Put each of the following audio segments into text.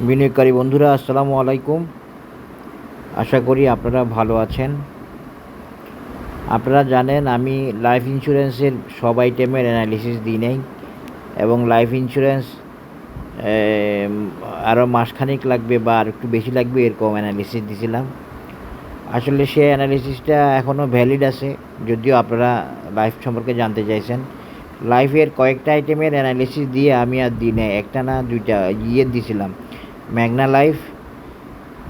বিনিয়োগকারী বন্ধুরা আসসালামু আলাইকুম। আশা করি আপনারা ভালো আছেন। আপনারা জানেন আমি লাইফ ইন্স্যুরেন্সের সব আইটেমের অ্যানালিসিস দিই নাই এবং লাইফ ইন্স্যুরেন্স আরও মাসখানেক লাগবে বা আর একটু বেশি লাগবে এরকম অ্যানালিসিস দিয়েছিলাম। আসলে সে অ্যানালিসিসটা এখনও ভ্যালিড আছে, যদিও আপনারা লাইফ সম্পর্কে জানতে চাইছেন। লাইফের কয়েকটা আইটেমের অ্যানালিসিস দিয়ে আমি আর দিই নাই, একটা না দুইটা দিয়েছিলাম, ম্যাগনা লাইফ।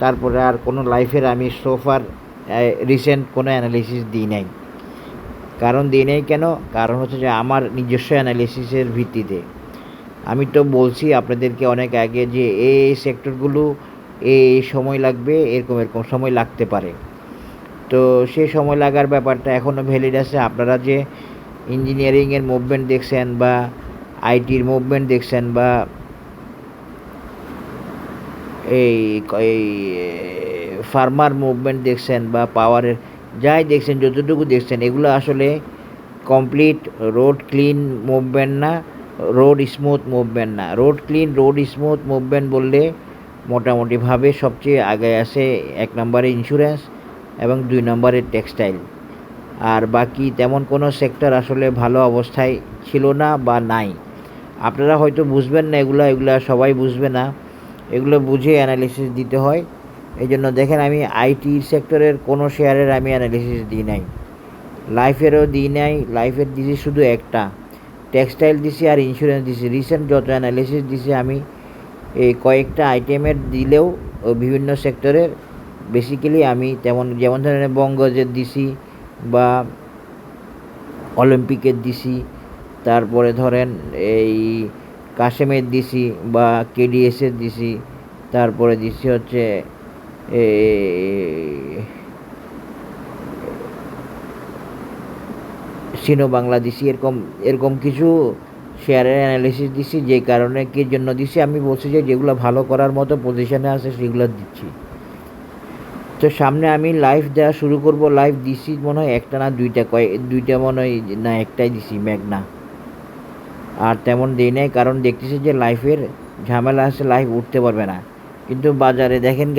তারপরে আর কোনো লাইফের আমি সোফার রিসেন্ট কোনো অ্যানালিসিস দিই নাই। কারণ দিই নাই কেন? কারণ হচ্ছে যে আমার নিজস্ব অ্যানালিসিসের ভিত্তিতে আমি তো বলছি আপনাদেরকে অনেক আগে যে এই সেক্টরগুলো এই সময় লাগবে, এরকম এরকম সময় লাগতে পারে। তো সেই সময় লাগার ব্যাপারটা এখনও ভ্যালিড আছে। আপনারা যে ইঞ্জিনিয়ারিংয়ের মুভমেন্ট দেখছেন বা আইটির মুভমেন্ট দেখছেন বা এই এই ফার্মার মুভমেন্ট দেখছেন বা পাওয়ারের যাই দেখছেন, যতটুকু দেখছেন, এগুলো আসলে কমপ্লিট রোড ক্লিন মুভমেন্ট না, রোড স্মুথ মুভমেন্ট না। Road clean road smooth movement বললে মোটামুটিভাবে সবচেয়ে আগে আসে 1 নম্বরে ইন্স্যুরেন্স এবং 2 নম্বরে টেক্সটাইল। আর বাকি তেমন কোনো সেক্টর আসলে ভালো অবস্থায় ছিল না বা নাই। আপনারা হয়তো বুঝবেন না, এগুলা সবাই বুঝবে না। এগুলো বুঝে অ্যানালিসিস দিতে হয়। এই জন্য দেখেন আমি আইটি সেক্টরের কোনো শেয়ারের আমি অ্যানালিসিস দিই নাই, লাইফেরও দিই নাই। লাইফের দিছি শুধু একটা, টেক্সটাইল দিছি আর ইন্স্যুরেন্স দিছি। রিসেন্ট যত অ্যানালিসিস দিছি আমি এই কয়েকটা আইটেমের দিলেও বিভিন্ন সেক্টরের বেসিক্যালি আমি যেমন ধরনের বঙ্গজের দিছি বা অলিম্পিকের দিছি, তারপরে ধরেন এই কাশেমের দিছি বা কেডিএসের দিছি, তারপরে দিছি হচ্ছে সিনো বাংলাদেশি, এরকম এরকম কিছু শেয়ারের অ্যানালিসিস দিছি। যে কারণে কী জন্য দিছি আমি বলছি যে যেগুলো ভালো করার মতো পজিশনে আছে সেগুলো দিচ্ছি। তো সামনে আমি লাইভ দেওয়া শুরু করব। লাইভ দিছি মনে হয় একটা না দুইটা মনে হয়, না একটাই দিছি ম্যাগনা, আর তেমন দিই নাই। কারণ দেখতেছি যে লাইফের ঝামেলা আছে, লাইফ উঠতে পারবে না। কিন্তু বাজারে দেখেন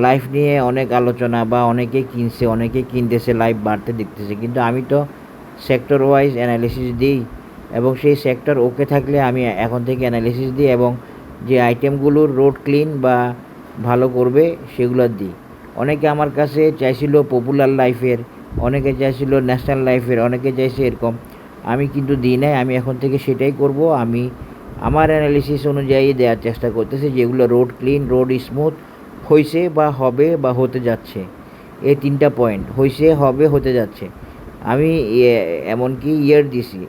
লাইফ নিয়ে অনেক আলোচনা বা অনেকে কিনছে, অনেকে কিনতেছে, লাইফ বাড়তে দেখতেছে। কিন্তু আমি তো সেক্টর ওয়াইজ অ্যানালিসিস দিই এবং সেই সেক্টর ওকে থাকলে আমি এখন থেকে অ্যানালিসিস দিই এবং যে আইটেমগুলোর রোড ক্লিন বা ভালো করবে সেগুলো দিই। অনেকে আমার কাছে চাইছিল পপুলার লাইফের, অনেকে চাইছিল ন্যাশনাল লাইফের, অনেকে চাইছে এরকম। আমি কিন্তু দিই নাই। আমি এখন থেকে সেটাই করব। আমি আমার অ্যানালিসিস অনুযায়ী দেওয়ার চেষ্টা করতেছি, যেগুলো রোড ক্লিন রোড স্মুথ হয়েছে বা হবে বা হতে যাচ্ছে। এই 3টা পয়েন্ট, হয়েছে, হবে, হতে যাচ্ছে। আমি এমনকি দিছি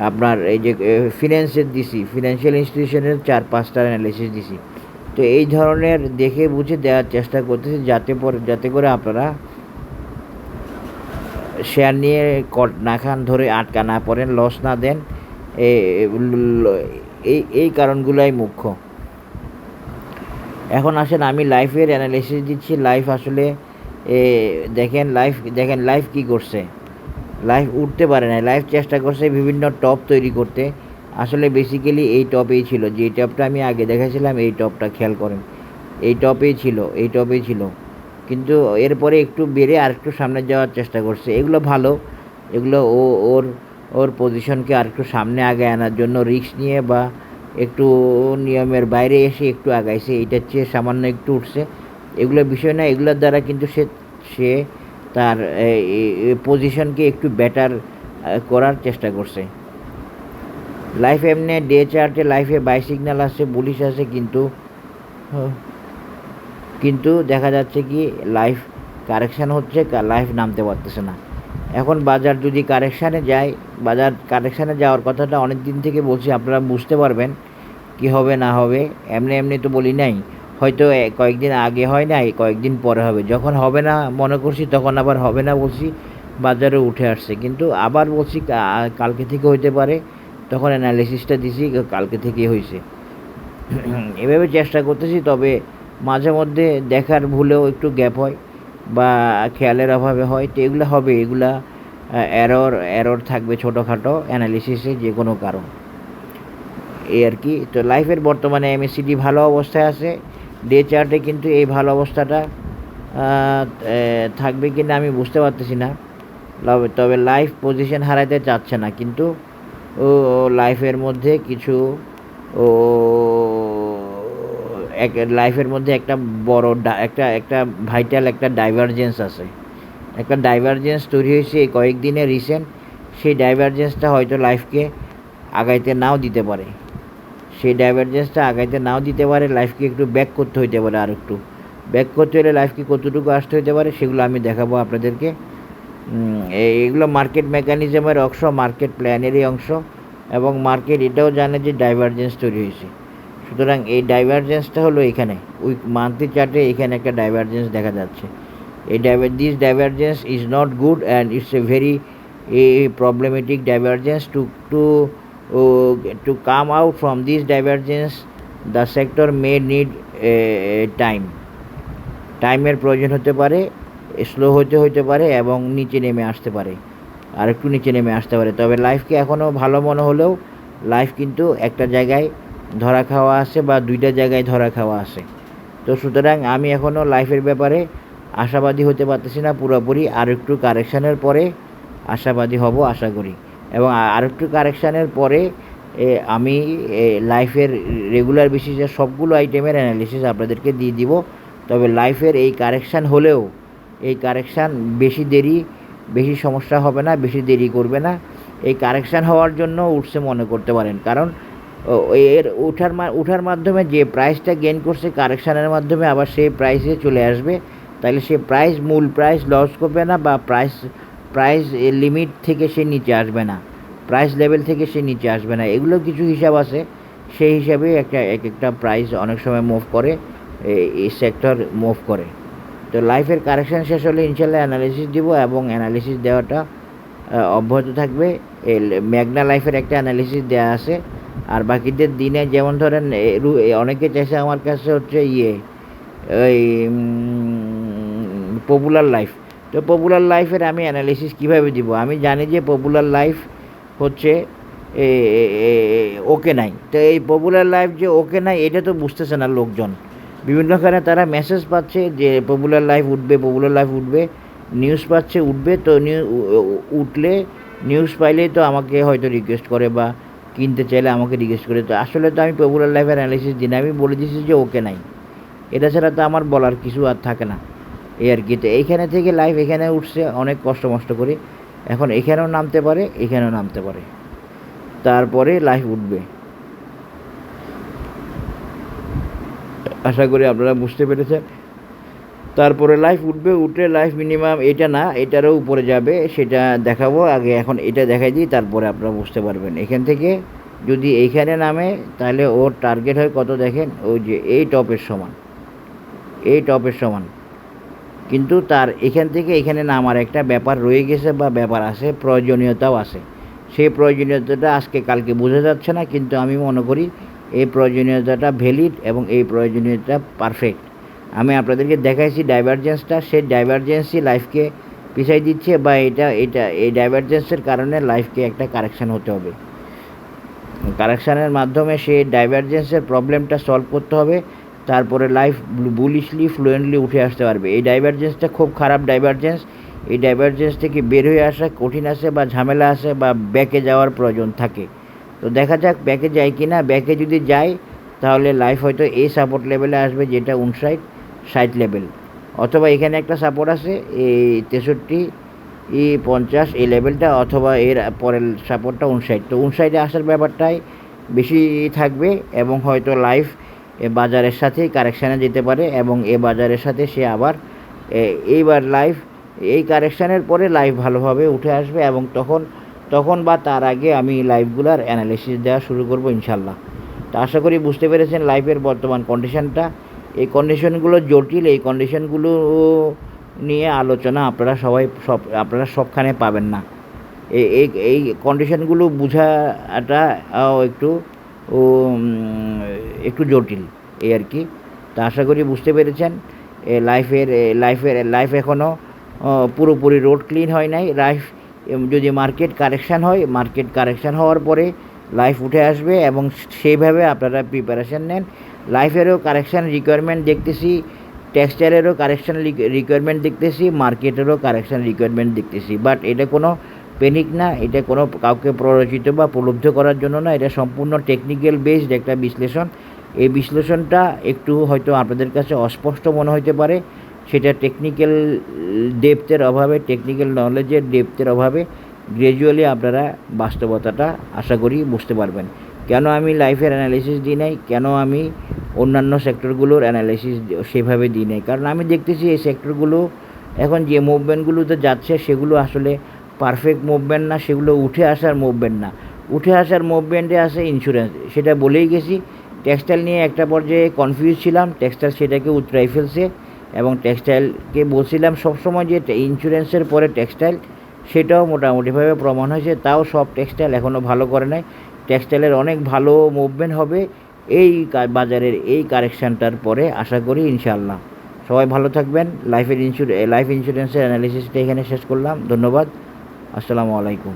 আপনার এই যে ফিন্যান্সের দিছি, ফিনান্সিয়াল ইনস্টিটিউশনের 4-5টার অ্যানালিসিস দিছি। তো এই ধরনের দেখে বুঝে দেওয়ার চেষ্টা করতেছি যাতে করে আপনারা শেয়ার নিয়ে কট না খান, ধরে আটকা না পড়েন, লস না দেন। এই কারণগুলোই মুখ্য। এখন আসেন আমি লাইফের অ্যানালিসিস দিচ্ছি। লাইফ আসলে দেখেন লাইফ কী করছে। লাইফ উঠতে পারে না। লাইফ চেষ্টা করছে বিভিন্ন টপ তৈরি করতে। আসলে বেসিক্যালি এই টপেই ছিল, যে টপটা আমি আগে দেখাছিলাম, এই টপটা খেয়াল করেন, এই টপেই ছিল। কিন্তু এরপরে একটু বেড়ে আর একটু সামনে যাওয়ার চেষ্টা করছে। এগুলো ভালো, এগুলো ওর পজিশনকে আর একটু সামনে আগে আনার জন্য রিস্ক নিয়ে বা একটু নিয়মের বাইরে এসে একটু আগাইছে, এইটার চেয়ে সামান্য একটু উঠছে। এগুলো বিষয় না, এগুলোর দ্বারা কিন্তু সে তার পজিশনকে একটু বেটার করার চেষ্টা করছে। লাইফ এমনি ডে চার্টে লাইফে বাই সিগন্যাল আছে, বুলিশ আছে, কিন্তু দেখা যাচ্ছে কি লাইফ কারেকশান হচ্ছে, লাইফ নামতে পারতেছে না। এখন বাজার যদি কারেকশানে যায়, বাজার কারেকশানে যাওয়ার কথাটা অনেক দিন থেকে বলছি, আপনারা বুঝতে পারবেন কি হবে না হবে। এমনি তো বলি নাই, হয়তো কয়েকদিন আগে হয় না, কয়েকদিন পরে হবে। যখন হবে না মনে করছি তখন আবার হবে না বলছি, বাজারে উঠে আসছে। কিন্তু আবার বলছি কালকে থেকে হইতে পারে, তখন অ্যানালিসিসটা দিছি কালকে থেকেই হয়েছে। এভাবে চেষ্টা করতেছি। তবে মাঝে মধ্যে দেখার ভুলেও একটু গ্যাপ হয় বা খেয়ালের অভাবে হয়, তো এগুলো হবে, এগুলা এরর থাকবে ছোটোখাটো অ্যানালিসিসে, যে কোনো কারণ। এই আর কি। তো লাইফের বর্তমানে এমএসিডি ভালো অবস্থায় আছে। ডে চার্টে কিন্তু এই ভালো অবস্থাটা থাকবে কিনা আমি বুঝতে পারতেছি না। তবে লাইফ পজিশন হারাইতে চাচ্ছে না, কিন্তু ও লাইফের মধ্যে কিছু ও এক লাইফের মধ্যে একটা বড় একটা ভাইটাল একটা ডাইভারজেন্স আছে। একটা ডাইভারজেন্স তৈরি হয়েছে এই কয়েকদিনে রিসেন্ট। সেই ডাইভারজেন্সটা হয়তো লাইফকে আগাইতে নাও দিতে পারে। সেই ডাইভারজেন্সটা আগাইতে নাও দিতে পারে, লাইফকে একটু ব্যাক করতে হইতে পারে। আর একটু ব্যাক করতে হলে লাইফকে কতটুকু আসতে হইতে পারে সেগুলো আমি দেখাবো আপনাদেরকে। এগুলো মার্কেট মেকানিজমের অংশ, মার্কেট প্ল্যানেরই অংশ, এবং মার্কেট এটাও জানে যে ডাইভারজেন্স তৈরি হয়েছে। সুতরাং এই ডাইভারজেন্সটা হলো এখানে উইক মান্থলি চার্টে এখানে একটা ডাইভারজেন্স দেখা যাচ্ছে। This divergence is not good and it's a very problematic divergence. To come out from this divergence, the sector may need টাইমের প্রয়োজন হতে পারে, স্লো হতে পারে এবং নিচে নেমে আসতে পারে, আর একটু নিচে নেমে আসতে পারে। তবে লাইফকে এখনও ভালো মনে হলেও লাইফ কিন্তু একটা জায়গায় ধরা খাওয়া আছে বা দুইটা জায়গায় ধরা খাওয়া আছে। তো সুতরাং আমি এখনও লাইফের ব্যাপারে আশাবাদী হতে পারতেছি না পুরোপুরি। আর একটু কারেকশানের পরে আশাবাদী হব আশা করি, এবং আরেকটু কারেকশানের পরে আমি লাইফের রেগুলার বেসিসে সবগুলো আইটেমের অ্যানালিসিস আপনাদেরকে দিয়ে দিব। তবে লাইফের এই কারেকশান হলেও এই কারেকশান বেশি সমস্যা হবে না, বেশি দেরি করবে না। এই কারেকশান হওয়ার জন্য উঠছে মনে করতে পারেন, কারণ এর ওঠার মাধ্যমে যে প্রাইসটা গেইন করছে কারেকশানের মাধ্যমে আবার সেই প্রাইসে চলে আসবে। তাহলে সে মূল প্রাইস লস করবে না, বা প্রাইস লিমিট থেকে সে নিচে আসবে না, প্রাইস লেভেল থেকে সে নিচে আসবে না। এগুলো কিছু হিসাব আছে, সেই হিসাবে একটা প্রাইস অনেক সময় মুভ করে, এই সেক্টর মুভ করে। তো লাইফের কারেকশান শেষ হলে ইনশাল্লাহ অ্যানালিসিস দিব, এবং অ্যানালিসিস দেওয়াটা অব্যাহত থাকবে। ম্যাগনা লাইফের একটা অ্যানালিসিস দেওয়া আছে। আর বাকিদের দিনে যেমন ধরেন অনেকে চাইছে আমার কাছে হচ্ছে ওই পপুলার লাইফ। তো পপুলার লাইফের আমি অ্যানালিসিস কীভাবে দিব? আমি জানি যে পপুলার লাইফ হচ্ছে ওকে নাই। তো এই পপুলার লাইফ যে ওকে নাই এটা তো বুঝতেছে না লোকজন। বিভিন্নখানে তারা মেসেজ পাচ্ছে যে পপুলার লাইফ উঠবে, নিউজ পাচ্ছে উঠবে। তো উঠলে নিউজ পাইলেই তো আমাকে হয়তো রিকোয়েস্ট করে, বা কিনতে চাইলে আমাকে রিকোয়েস্ট করে। তো আসলে তো আমি পপুলার লাইফের অ্যানালিসিস দিই না, আমি বলে দিচ্ছি যে ওকে নাই। এটা ছাড়া তো আমার বলার কিছু আর থাকে না, এই আর কি। তো এইখানে থেকে লাইফ এখানে উঠছে অনেক কষ্ট করে, এখন এখানেও নামতে পারে, এখানেও নামতে পারে, তারপরে লাইফ উঠবে। আশা করি আপনারা বুঝতে পেরেছেন। তারপরে লাইফ উঠে লাইফ মিনিমাম এটা না, এটারও উপরে যাবে, সেটা দেখাবো আগে। এখন এটা দেখাই দিই, তারপরে আপনারা বুঝতে পারবেন। এখান থেকে যদি এইখানে নামে তাহলে ওর টার্গেট হয় কত দেখেন, ওই যে এই টপের সমান। কিন্তু তার এখান থেকে এখানে নামার একটা ব্যাপার রয়ে গেছে, বা ব্যাপার আছে, প্রয়োজনীয়তাও আছে। সেই প্রয়োজনীয়তাটা আজকে কালকে বোঝা যাচ্ছে না, কিন্তু আমি মনে করি এই প্রয়োজনীয়তাটা ভ্যালিড এবং এই প্রয়োজনীয়তা পারফেক্ট। আমি আপনাদেরকে দেখাইছি ডাইভারজেন্সটা, সেই ডাইভারজেন্সই লাইফকে পিছাই দিচ্ছে, বা এই ডাইভারজেন্সের কারণে লাইফকে একটা কারেকশান হতে হবে। কারেকশানের মাধ্যমে সেই ডাইভারজেন্সের প্রবলেমটা সলভ করতে হবে, তারপরে লাইফ বুলিশলি ফ্লুয়েন্টলি উঠে আসতে পারবে। এই ডাইভারজেন্সটা খুব খারাপ ডাইভারজেন্স। এই ডাইভারজেন্স থেকে বের হয়ে আসা কঠিন আছে, বা ঝামেলা আছে, বা ব্যাকে যাওয়ার প্রয়োজন থাকে। তো দেখা যাক ব্যাকে যায় কি না। ব্যাকে যদি যায় তাহলে লাইফ হয়তো এই সাপোর্ট লেভেলে আসবে, যেটা 59-60 লেভেল, অথবা এখানে একটা সাপোর্ট আছে এই 63-50 এই লেভেলটা, অথবা এর পরের সাপোর্টটা 59। তো 59-এ আসার ব্যাপারটাই বেশি থাকবে, এবং হয়তো লাইফ এ বাজারের সাথেই কারেকশানে যেতে পারে, এবং এ বাজারের সাথে সে আবার এইবার লাইফ এই কারেকশানের পরে লাইফ ভালোভাবে উঠে আসবে, এবং তখন বা তার আগে আমি লাইফগুলার অ্যানালিসিস দেওয়া শুরু করব ইনশাল্লাহ। তো আশা করি বুঝতে পেরেছেন লাইফের বর্তমান কন্ডিশনটা। এই কন্ডিশনগুলো জটিল, এই কন্ডিশনগুলো নিয়ে আলোচনা আপনারা সবখানে পাবেন না। এই কন্ডিশনগুলো বোঝাটা একটু জটিল, এই আর কি। তা আশা করি বুঝতে পেরেছেন। লাইফ এখনও পুরোপুরি রোড ক্লিন হয় নাই। লাইফ যদি মার্কেট কারেকশান হয়, মার্কেট কারেকশান হওয়ার পরে লাইফ উঠে আসবে এবং সেইভাবে আপনারা প্রিপারেশান নেন। লাইফেরও কারেকশান রিকোয়ারমেন্ট দেখতেছি, টেক্সটাইলেরও কারেকশান রিকোয়ারমেন্ট দেখতেছি, মার্কেটেরও কারেকশান রিকোয়ারমেন্ট দেখতেছি। বাট এটা কোনো প্যানিক না, এটা কোনো কাউকে প্ররোচিত বা প্রলুব্ধ করার জন্য না, এটা সম্পূর্ণ টেকনিক্যাল বেসড একটা বিশ্লেষণ। এই বিশ্লেষণটা একটু হয়তো আপনাদের কাছে অস্পষ্ট মনে হতে পারে, সেটা টেকনিক্যাল ডেপথের অভাবে, টেকনিক্যাল নলেজের ডেপথের অভাবে গ্র্যাজুয়ালি আপনারা বাস্তবতাটা আশা করি বুঝতে পারবেন। কেন আমি লাইফের অ্যানালিসিস দিই নাই, কেন আমি অন্যান্য সেক্টরগুলোর অ্যানালিসিস সেভাবে দিই নাই, কারণ আমি দেখতেছি এই সেক্টরগুলো এখন যে মুভমেন্টগুলোতে যাচ্ছে সেগুলো আসলে পারফেক্ট মুভমেন্ট না, সেগুলো উঠে আসার মুভমেন্ট না। উঠে আসার মুভমেন্টে আছে ইন্স্যুরেন্স, সেটা বলেই গেছি। টেক্সটাইল নিয়ে একটা পর্যায়ে কনফিউজ ছিলাম, টেক্সটাইল সেটাকে উতরাই ফেলছে এবং টেক্সটাইলকে বলছিলাম সবসময় যে ইন্স্যুরেন্সের পরে টেক্সটাইল, সেটাও মোটামুটিভাবে প্রমাণ হয়েছে। তাও সব টেক্সটাইল এখনও ভালো করে নাই। টেক্সটাইলের অনেক ভালো মুভমেন্ট হবে এই বাজারের এই কারেকশানটার পরে আশা করি ইনশাআল্লাহ। সবাই ভালো থাকবেন। লাইফ ইন্স্যুরেন্সের অ্যানালিসিসটা এখানে শেষ করলাম। ধন্যবাদ। আসসালামু আলাইকুম।